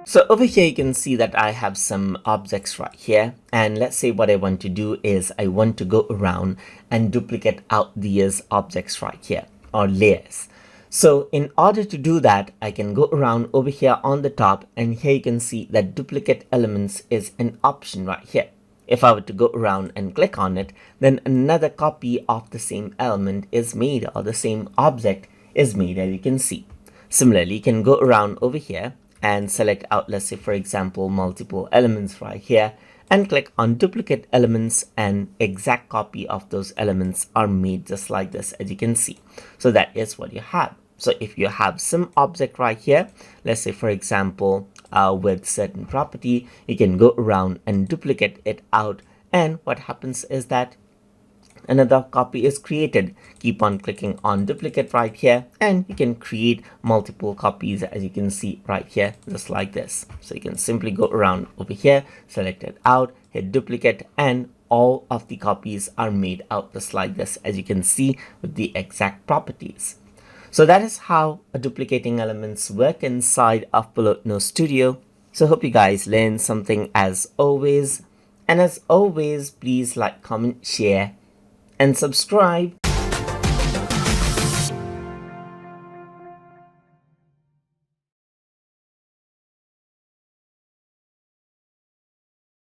So over here, you can see that I have some objects right here. And let's say what I want to do is I want to go around and duplicate out these objects right here, or layers. So in order to do that, I can go around over here on the top, and here you can see that duplicate elements is an option right here. If I were to go around and click on it, then another copy of the same element is made, or the same object is made, as you can see. Similarly, you can go around over here and select out, let's say for example, multiple elements right here, and click on duplicate elements, and exact copy of those elements are made just like this, as you can see. So that is what you have. So if you have some object right here, let's say for example, with certain property, you can go around and duplicate it out, and what happens is that another copy is created. Keep on clicking on duplicate right here, and you can create multiple copies, as you can see right here, just like this. So you can simply go around over here, select it out, hit duplicate, and all of the copies are made out just like this, as you can see, with the exact properties. So that is how duplicating elements work inside of Polotno Studio. So hope you guys learned something as always. And as always, please like, comment, share, and subscribe.